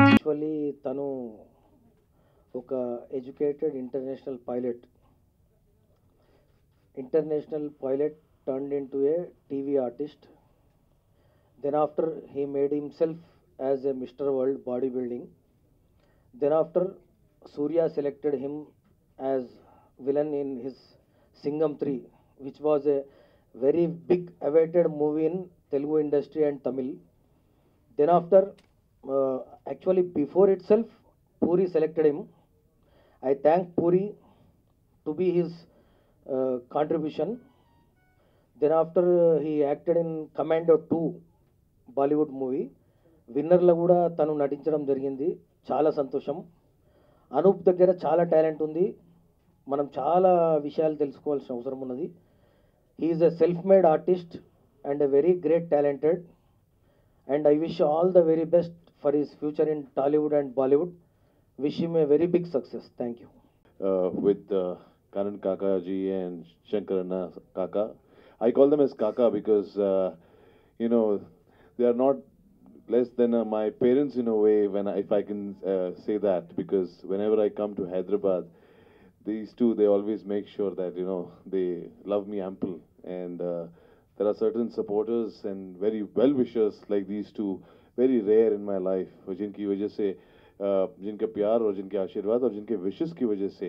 Actually తను ఒక educated international pilot turned into a TV artist. Then after he made himself as a Mr. World bodybuilding. Then after Surya selected him as villain in his Singham 3, which was a very big awaited movie in Telugu industry and Tamil. Then after, actually before itself, Puri selected him. I thank Puri to be his contribution. Then after he acted in Commando 2 Bollywood movie విన్నర్లో కూడా తను నటించడం జరిగింది. చాలా సంతోషం. అనూప్ దగ్గర చాలా talent ఉంది. మనం చాలా విషయాలు తెలుసుకోవాల్సిన అవసరం ఉన్నది. He is a self made artist and a very great talented, and I wish all the very best for his future in Tollywood and Bollywood. Wish him a very big success. Thank you. With Karan Kaka ji and Shankar Anna Kaka. I call them as Kaka because, you know, they are not less than my parents in a way, if I can say that, because whenever I come to Hyderabad, these two, they always make sure that, they love me ample. And there are certain supporters and very well-wishers like these two, very rare in my life, जिनकी वजह से जिनका प्यार और जिनके आशीर्वाद और जिनके विशेस की वजह से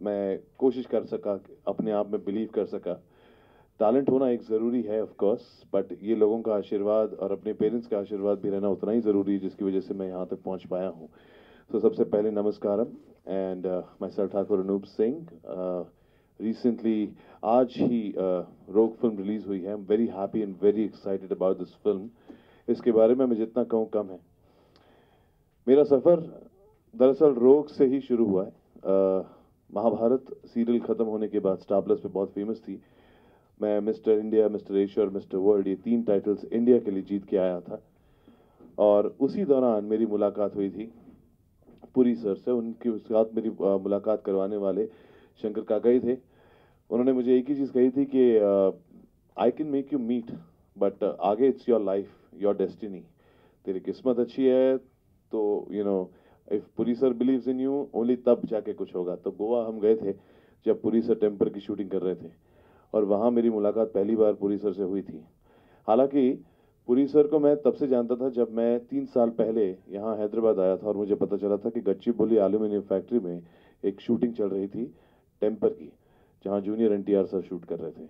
मैं कोशिश कर सका, अपने आप में बिलीव कर सका. टैलेंट होना एक ज़रूरी है ऑफ कोर्स, बट ये लोगों का आशीर्वाद और अपने पेरेंट्स का आशीर्वाद भी रहना उतना ही ज़रूरी है, जिसकी वजह से मैं यहाँ तक पहुँच पाया हूँ. तो सबसे पहले नमस्कारम and my sir Thakur Anoop Singh. Recently आज ही रोग फिल्म रिलीज़ हुई है. I am very happy and very excited about this film. इसके बारे में मैं जितना कहूँ कम है. मेरा सफ़र दरअसल रोग से ही शुरू हुआ है. महाभारत सीरियल ख़त्म होने के बाद स्टार प्लस पे बहुत फेमस थी. मैं मिस्टर इंडिया, मिस्टर एशिया और मिस्टर वर्ल्ड, ये 3 टाइटल्स इंडिया के लिए जीत के आया था. और उसी दौरान मेरी मुलाकात हुई थी पुरी सर से. उनके साथ मेरी मुलाकात करवाने वाले शंकर काका ही थे. उन्होंने मुझे एक ही चीज़ कही थी कि I can make you meet, but आगे it's your life, your destiny. तेरी किस्मत अच्छी है तो if Puri sir believes in you, only तब जाके कुछ होगा. तो गोवा हम गए थे जब पुरी सर टेम्पर की शूटिंग कर रहे थे, और वहाँ मेरी मुलाकात पहली बार पुरी सर से हुई थी. हालांकि पुरी सर को मैं तब से जानता था जब मैं 3 साल पहले यहाँ हैदराबाद आया था और मुझे पता चला था कि गच्चीबोली एल्यूमिनियम फैक्ट्री में एक शूटिंग चल रही थी टेम्पर की, जहाँ जूनियर एनटीआर सर शूट कर रहे थे.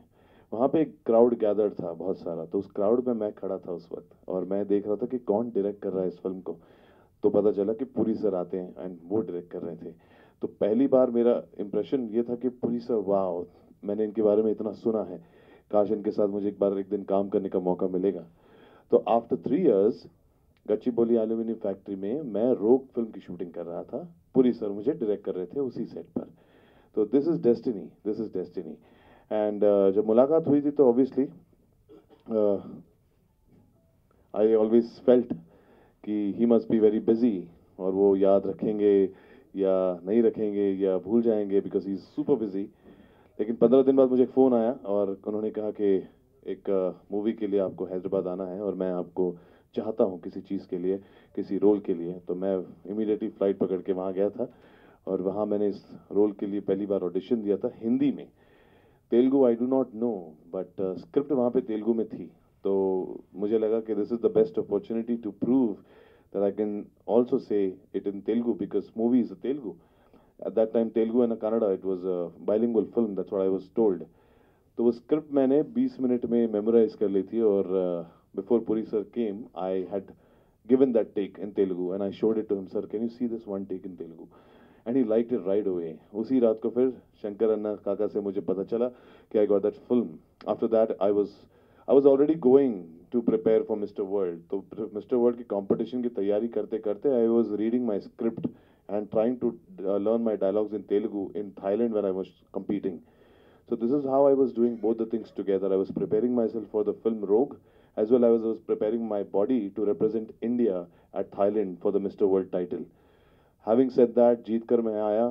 वहाँ पे एक क्राउड गैदर्ड था बहुत सारा. तो उस क्राउड में मैं खड़ा था उस वक्त, और मैं देख रहा था कि कौन डायरेक्ट कर रहा है इस फिल्म को. तो पता चला कि पुरी सर आते हैं एंड वो डायरेक्ट कर रहे थे. तो पहली बार मेरा इंप्रेशन ये था कि पुरी सर, वाह, मैंने इनके बारे में इतना सुना है, काश इनके साथ मुझे एक दिन काम करने का मौका मिलेगा. तो after 3 years Gachibowli aluminium factory में मैं रोग फिल्म की शूटिंग कर रहा था. पुरी सर मुझे डायरेक्ट कर रहे थे उसी सेट पर. तो this is destiny, this is destiny. And जब मुलाकात हुई थी तो ऑब्वियसली आई ऑलवेज फेल्ट कि he must be very busy, और वो याद रखेंगे या नहीं रखेंगे या भूल जाएंगे, because he is super busy. लेकिन 15 दिन बाद मुझे एक फ़ोन आया और उन्होंने कहा कि एक मूवी के लिए आपको हैदराबाद आना है और मैं आपको चाहता हूँ किसी चीज़ के लिए, किसी रोल के लिए. तो मैं इमीडिएटली फ़्लाइट पकड़ के वहाँ गया था, और वहाँ मैंने इस रोल के लिए पहली बार ऑडिशन दिया था हिंदी में. Telugu I do not know, but script वहाँ पे तेलुगु में थी. तो मुझे लगा कि this is the best opportunity to prove that I can also say it in Telugu, because movie is a Telugu. At that time, Telugu and Kannada, it was a bilingual film. That's what I was told. तो वो script मैंने 20 minute में memorise कर ली थी, और before Puri sir came I had given that take in Telugu and I showed it to him. Sir, can you see this one take in Telugu? And he liked it right away. उसी रात को फिर शंकर अन्ना काका से मुझे पता चला कि I got that film. After that I was already going to prepare for mister world. तो मिस्टर वर्ल्ड की कॉम्पिटिशन की तैयारी करते करते I was reading my script and trying to learn my dialogues in Telugu in Thailand when I was competing. So this is how I was doing both the things together. I was preparing myself for the film Rogue, as well as I was preparing my body to represent India at Thailand for the Mr. World title. Having said that, जीत कर मैं आया.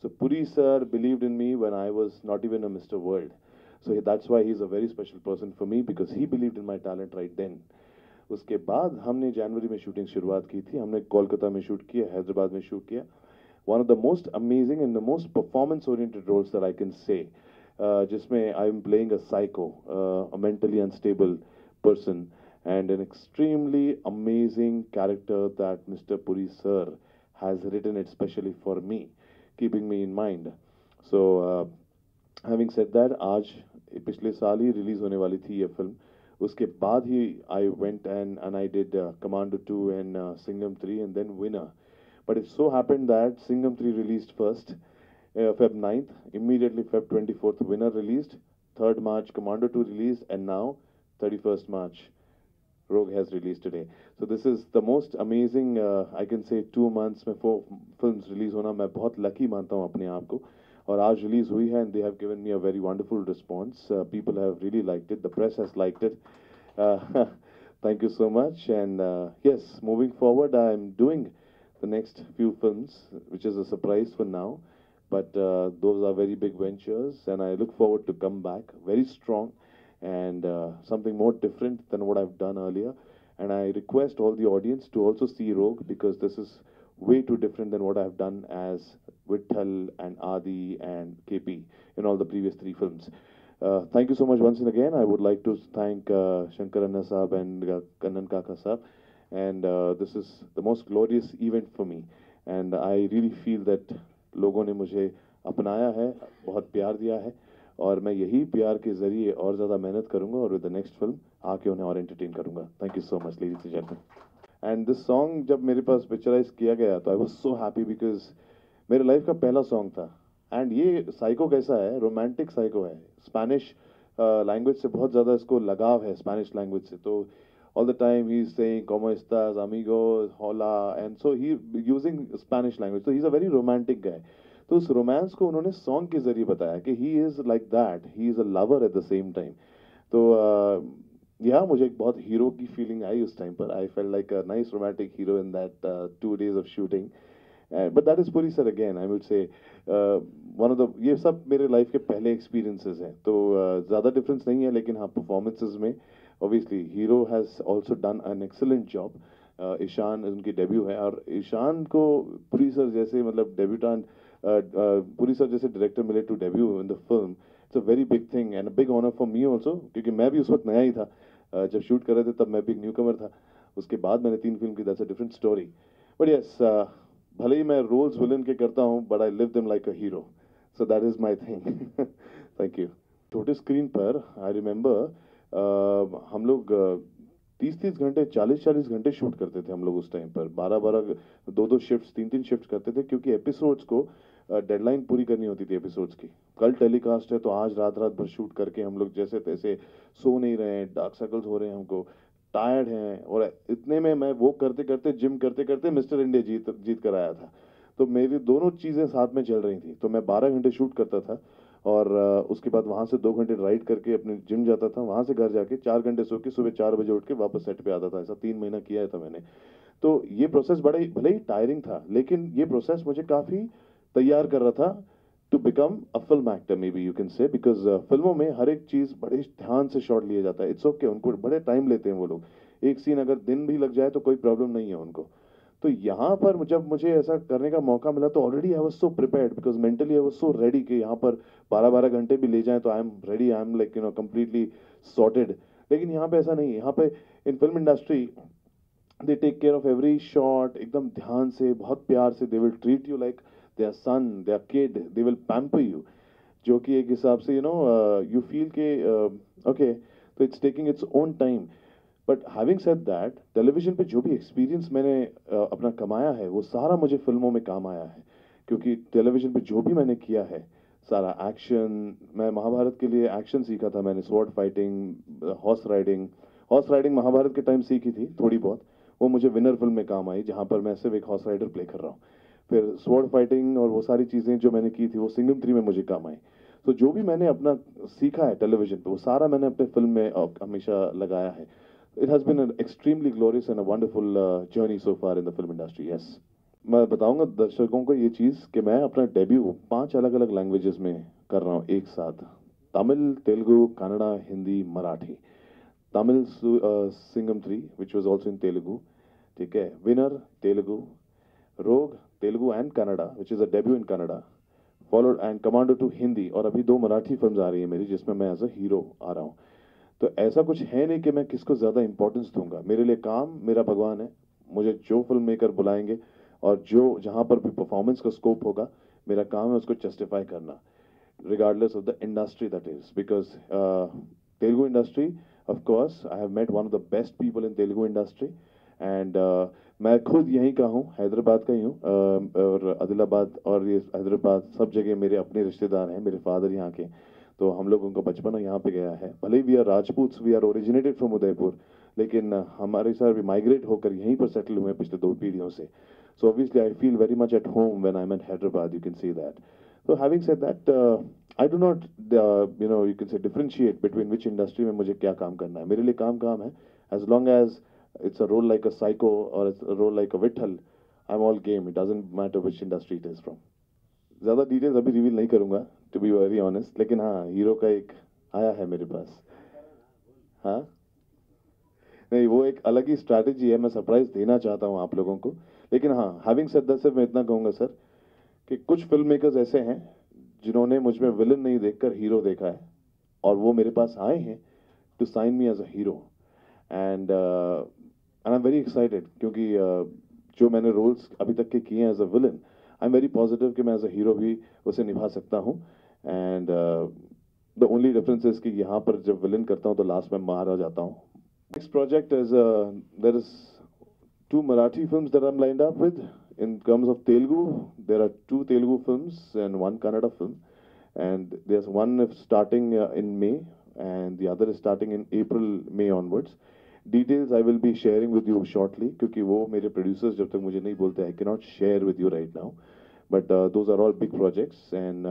So Puri sir believed in me when I was not even a Mr. World. So that's why he's a very special person for me because he believed in my talent right then. उसके बाद हमने जनवरी में shooting शुरुआत की थी. हमने कोलकाता में shoot किया, हैदराबाद में शूट किया. One of the most amazing and the most performance-oriented roles that I can say, जिसमें I'm playing a psycho, a mentally unstable person, and an extremely amazing character that Mr. Puri sir has written it specially for me, keeping me in mind. So, having said that, आज पिछले साल ही release होने वाली थी ये film. उसके बाद ही I went and I did Commando 2 and Singham 3 and then Winner. But it so happened that Singham 3 released first, Feb 9th, immediately Feb 24th Winner released, 3rd March Commando 2 released, and now 31st March Rogue has released today. So this is the most amazing, I can say 2 months में 4 films release होना मैं बहुत lucky मानता हूँ अपने आप को. और आज release हुई है and they have given me a very wonderful response. People have really liked it. The press has liked it. Thank you so much. And yes, moving forward, I'm doing the next few films, which is a surprise for now. But those are very big ventures, and I look forward to come back very strong and something more different than what I've done earlier. And I request all the audience to also see Rogue because this is way too different than what I've done as Vitthal and Adi and KP in all the previous 3 films. Thank you so much once again. I would like to thank Shankar Anna Saab and Kannan Kaka Saab. And this is the most glorious event for me. And I really feel that लोगों ने मुझे अपनाया है, बहुत प्यार दिया है, और मैं यही प्यार के जरिए और ज़्यादा मेहनत करूँगा और विद द नेक्स्ट फिल्म आके उन्हें और एंटरटेन करूँगा. Thank you so much ladies and gentleman. And this song जब मेरे पास पिक्चराइज किया गया तो आई वाज सो हैप्पी बिकॉज मेरे लाइफ का पहला सॉन्ग था. एंड ये साइको कैसा है, रोमांटिक साइको है. स्पेनिश लैंग्वेज से बहुत ज़्यादा इसको लगाव है, स्पेनिश लैंग्वेज से. तो all the time he's saying como estas amigos, hola, and so he using Spanish language. So he's a very romantic guy. तो उस रोमांस को उन्होंने सॉन्ग के जरिए बताया कि he is like that, he is a lover at the same time. तो yeah, मुझे एक बहुत हीरो की फीलिंग आई उस टाइम पर. I felt like a nice romantic hero in that 2 days of shooting. But that is Puri sir again, I would say one of the, ये सब मेरे लाइफ के पहले एक्सपीरियंसेस हैं. तो ज़्यादा डिफरेंस नहीं है, लेकिन हाँ परफॉर्मेंसेस में obviously Hero has also done an excellent job. Ishan उनकी डेब्यू है और ईशान को पुरी सर जैसे मतलब डेब्यूटेंट पुरी सर जैसे डायरेक्टर मिले to debut in the film. It's a very big thing and a big honour for me also, क्योंकि मैं भी उस वक्त नया ही था. जब शूट कर रहे थे तब मैं भी एक न्यू कमर था. उसके बाद मैंने 3 फिल्म की, that's a different story. But yes, भले ही मैं रोल्स विलन के करता हूँ but I live them like a hero. So that is my thing. Thank you. छोटे स्क्रीन पर आई रिमेंबर हम लोग 30-30 घंटे 40-40 घंटे शूट करते थे हम लोग उस टाइम पर. 12-12 2-2 शिफ्ट्स 3-3 शिफ्ट करते थे, क्योंकि एपिसोड्स को डेडलाइन पूरी करनी होती थी एपिसोड्स की. कल टेलीकास्ट है तो आज रात रात भर शूट करके हम लोग जैसे तैसे सो नहीं रहे हैं, डार्क सर्कल्स हो रहे हैं, हमको टायर्ड हैं. और इतने में मैं वो करते करते जिम करते करते मिस्टर इंडिया जीत कर आया था. तो मेरी दोनों चीज़ें साथ में चल रही थी. तो मैं 12 घंटे शूट करता था और उसके बाद वहाँ से 2 घंटे राइड करके अपने जिम जाता था. वहाँ से घर जाके 4 घंटे सो के सुबह 4 बजे उठ के वापस सेट पे आता था. ऐसा 3 महीना किया था मैंने. तो ये प्रोसेस बड़ा ही भले ही टायरिंग था, लेकिन ये प्रोसेस मुझे काफ़ी तैयार कर रहा था to become a film actor, maybe you can say. Because फिल्मों में हर एक चीज़ बड़े ध्यान से शॉट लिया जाता है. इट्स ओके, उनको बड़े टाइम लेते हैं वो लोग. एक सीन अगर दिन भी लग जाए तो कोई प्रॉब्लम नहीं है उनको. तो यहाँ पर जब मुझे ऐसा करने का मौका मिला तो already I was so prepared because mentally I was so ready कि यहाँ पर 12-12 घंटे भी ले जाएं तो I am ready, I am like completely sorted. लेकिन यहाँ पे ऐसा नहीं है. यहाँ पे in film industry they take care of every shot एकदम ध्यान से, बहुत प्यार से. They will treat you like their son, their kid. They will pamper you, जो कि एक हिसाब से यू फील के ओके, तो it's taking its own time. But having said that, television पे जो भी एक्सपीरियंस मैंने अपना कमाया है वो सारा मुझे फिल्मों में काम आया है. क्योंकि टेलीविजन पे जो भी मैंने किया है सारा एक्शन, मैं महाभारत के लिए एक्शन सीखा था मैंने. Sword fighting, horse riding Mahabharat के टाइम सीखी थी थोड़ी बहुत. वो मुझे विनर फिल्म में काम आई, जहाँ पर मैं सिर्फ एक हॉर्स राइडर प्ले कर रहा हूँ. फिर स्वॉर्ड फाइटिंग और वो सारी चीज़ें जो मैंने की थी वो सिंघम 3 में मुझे काम आई. तो जो भी मैंने अपना सीखा है टेलीविजन पे वो सारा मैंने अपने फिल्म में हमेशा लगाया है. It has been an extremely glorious and a wonderful journey so far in the film industry. Yes. मैं बताऊंगा दर्शकों को ये चीज़ कि मैं अपना डेब्यू 5 अलग अलग लैंग्वेजेस में कर रहा हूँ एक साथ। Tamil, Telugu, Kannada, Hindi, Marathi. Tamil Singham 3 which was also in Telugu, ठीक है। Winner Telugu, Rogue Telugu and Kannada which is a debut in Kannada, followed and Commando two Hindi, और अभी 2 मराठी फिल्म्स आ रही है मेरी जिसमें मैं एज अ हीरो आ रहा हूँ। तो ऐसा कुछ है नहीं कि मैं किसको ज़्यादा इंपॉर्टेंस दूंगा। मेरे लिए काम मेरा भगवान है। मुझे जो फिल्म मेकर बुलाएंगे और जो जहाँ पर भी परफॉर्मेंस का स्कोप होगा, मेरा काम है उसको जस्टिफाई करना, regardless of the industry that is, because Telugu industry, of course, I have met one of the best people in Telugu industry, and मैं खुद यहीं का हूँ, हैदराबाद का ही हूँ, और आदिलाबाद और ये हैदराबाद सब जगह मेरे अपने रिश्तेदार हैं, मेरे फादर यहाँ के, तो हम लोगों का बचपन यहाँ पे गया है। भले we are Rajputs, we are originated from Udaipur, लेकिन हमारे सर भी माइग्रेट होकर यहीं पर सेटल हुए पिछले 2 पीढ़ियों से। So obviously I feel very much at home when I'm in Hyderabad, you can see that. So having said that, I do not, you can say differentiate between which industry में मुझे क्या काम करना है। मेरे लिए काम काम है, as long as it's a role like a psycho or it's a role like a Vitthal, I'm all game. It doesn't matter which industry it is from. ज़्यादा डिटेल्स अभी रिवील नहीं करूँगा, to be very honest, लेकिन हाँ hero का एक आया है मेरे पास। हाँ नहीं, वो एक अलग ही स्ट्रैटेजी है, मैं सरप्राइज देना चाहता हूँ आप लोगों को। लेकिन हाँ, हैविंग सेड दैट, सिर्फ मैं इतना कहूँगा सर कि कुछ फिल्म मेकर्स ऐसे हैं जिन्होंने मुझ में विलन नहीं देखकर हीरो देखा है, और वो मेरे पास आए हैं to sign me as a hero, and I am very excited, क्योंकि जो मैंने रोल्स अभी तक के किए हैं as a villain, I am very positive कि मैं एज अ हीरो भी उसे निभा सकता हूँ। And the only difference is कि यहाँ पर जब विलन करता हूँ तो लास्ट में मारा जाता हूँ। Next project is there is 2 Marathi films that I'm lined up with. In terms of Telugu, there are 2 Telugu films and 1 Kannada film, and there's one starting in May and the other is starting in April, May onwards. Details I will be sharing with you shortly, क्योंकि वो मेरे producers जब तक मुझे नहीं बोलते, I cannot share with you right now. But those are all big projects, and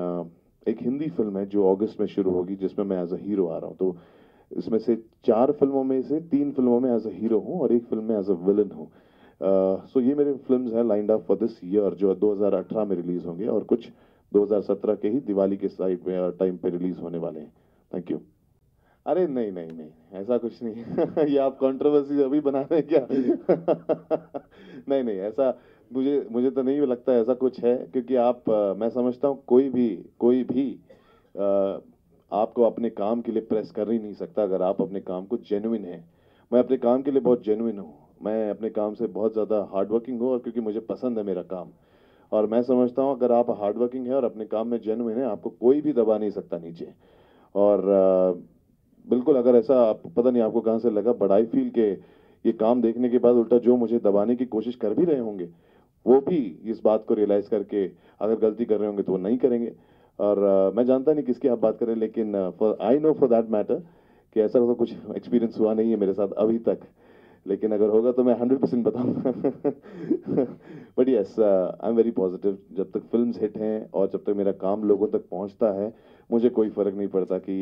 एक Hindi film है जो अगस्त में शुरू होगी जिसमें मैं एज अ हीरो आ रहा हूँ। तो इसमें से 4 फिल्मों में से 3 फिल्मों में एज अ हीरो हूँ और 1 फिल्म में एज अ विलन हूँ। सो ये मेरे फिल्म्स हैं lined up for this year, जो 2018 में रिलीज होंगे, और कुछ 2017 के ही दिवाली के साइड में टाइम पे रिलीज होने वाले हैं। Thank you. अरे नहीं नहीं नहीं, ऐसा कुछ नहीं। ये आप कंट्रोवर्सी अभी बना रहे हैं क्या? नहीं नहीं, ऐसा मुझे तो नहीं लगता ऐसा कुछ है, क्योंकि आप मैं समझता हूँ कोई भी आपको अपने काम के लिए प्रेस कर ही नहीं सकता अगर आप अपने काम को जेन्युइन है। मैं अपने काम के लिए बहुत जेन्युइन हूँ, मैं अपने काम से बहुत ज़्यादा हार्डवर्किंग हूँ, और क्योंकि मुझे पसंद है मेरा काम, और मैं समझता हूँ अगर आप हार्डवर्किंग है और अपने काम में जेन्युइन है, आपको कोई भी दबा नहीं सकता नीचे। और बिल्कुल, अगर ऐसा पता नहीं आपको कहाँ से लगा, बट आई फील के ये काम देखने के बाद उल्टा जो मुझे दबाने की कोशिश कर भी रहे होंगे, वो भी इस बात को रियलाइज़ करके अगर गलती कर रहे होंगे तो वो नहीं करेंगे। और मैं जानता नहीं किसकी आप बात करें, लेकिन I know for that matter कि ऐसा तो कुछ एक्सपीरियंस हुआ नहीं है मेरे साथ अभी तक, लेकिन अगर होगा तो मैं 100% बताऊंगा। But yes, I am very positive. जब तक फिल्म्स हिट हैं और जब तक मेरा काम लोगों तक पहुंचता है, मुझे कोई फ़र्क नहीं पड़ता कि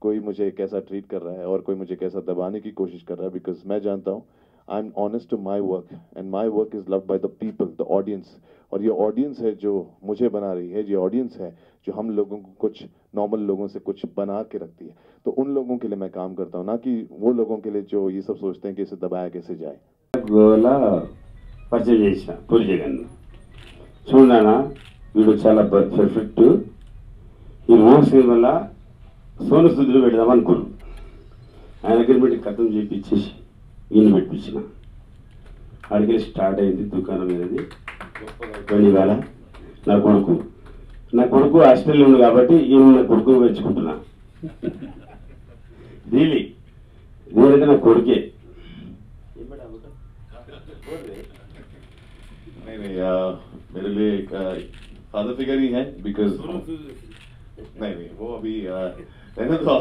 कोई मुझे कैसा ट्रीट कर रहा है और कोई मुझे कैसा दबाने की कोशिश कर रहा है, बिकॉज मैं जानता हूँ I am honest to my work, and my work is loved by the people, the audience. और ये ऑडियंस है जो मुझे बना रही है, ये ऑडियंस है जो हम लोगों को कुछ नॉर्मल लोगों से कुछ बना के रखती है। तो उन लोगों के लिए मैं काम करता हूँ, ना कि वो लोगों के लिए जो ये सब सोचते हैं कि इसे दबाया कैसे जाए। గోలా పరిచయం చేసిన పూరి జగన్ చూడనా, వీడు చాలా పర్ఫెక్ట్, ఈ మోసం వల్ల సోను స్థుతులు పెడదాం అనుకున్నాను. ఆయన అగ్రిమెంట్ కథం చేపించేసి ఈయన పెట్టించిన అడిగి స్టార్ట్ అయింది దుకాణం అనేది. ఇవాళ నా కొడుకు హాస్టల్లో ఉంది కాబట్టి ఈయన నా కొడుకు పెంచుకుంటున్నా. రియలీ నేనైతే నా కొడుకే. नहीं, मेरे लिए एक फादर फिगर ही है, बिकॉज नहीं वो अभी रहने तो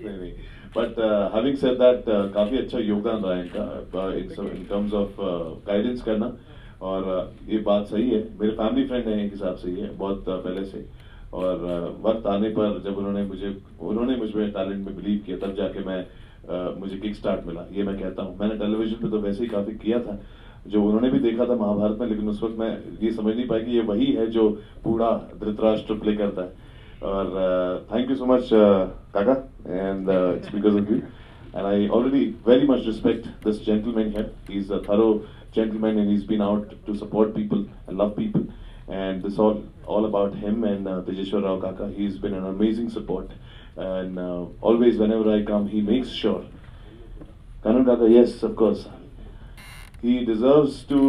नहीं, बट हैविंग सेड दैट काफ़ी अच्छा योगदान रहा है इनका इन टर्म्स ऑफ गाइडेंस करना, और ये बात सही है, मेरे फैमिली फ्रेंड है एक हिसाब से ये बहुत पहले से, और वक्त आने पर जब उन्होंने मुझ में टैलेंट में बिलीव किया, तब जाके मैं मुझे किक स्टार्ट मिला। ये मैं कहता हूँ, मैंने टेलीविजन पे तो वैसे ही काफ़ी किया था, जो उन्होंने भी देखा था महाभारत में, लेकिन उस वक्त मैं ये समझ नहीं पाया कि ये वही है जो बूढ़ा धृतराष्ट्र प्ले करता है. और थैंक यू सो मच काका, and it's because of you. And I already very much respect this gentleman here. He's a thorough gentleman and he's been out to support people and love people. And this all about him and Tejeshwar Rao Kaka. He's been an amazing support. And always whenever I come, he makes sure. Kanan Kaka, yes, of course. He deserves to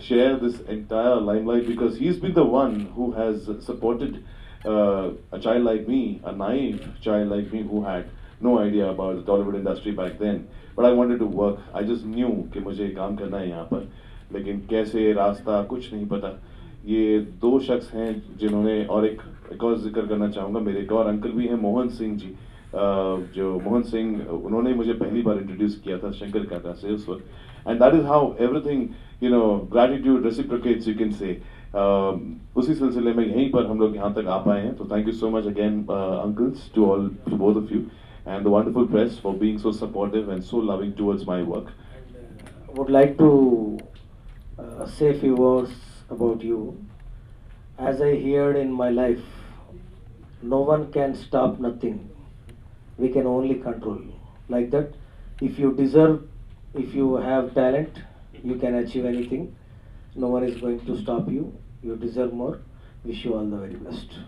share this entire limelight because he's been the one who has supported a child like me, a naive child like me who had no idea about the Tollywood industry back then, but I wanted to work. I just knew कि मुझे काम करना है यहाँ पर, लेकिन कैसे रास्ता कुछ नहीं पता. ये दो शख्स हैं जिन्होंने, और एक और जिक्र करना चाहूँगा, मेरे एक और अंकल भी हैं, मोहन सिंह जी. जो मोहन सिंह, उन्होंने मुझे पहली बार इंट्रोड्यूस किया था शंकर काका से उस वक्त. And that is how everything, you know, gratitude reciprocates, you can से. उसी सिलसिले में यहीं पर हम लोग यहाँ तक आ पाए हैं. तो thank you so much again uncles, to all, to both of you, and the wonderful press for being so supportive and so loving towards my work. Would like to say a few words about you. As I heard in my life, no one can stop nothing. We can only control. Like that, if you deserve, if you have talent, you can achieve anything. No one is going to stop you. You deserve more. Wish you all the very best.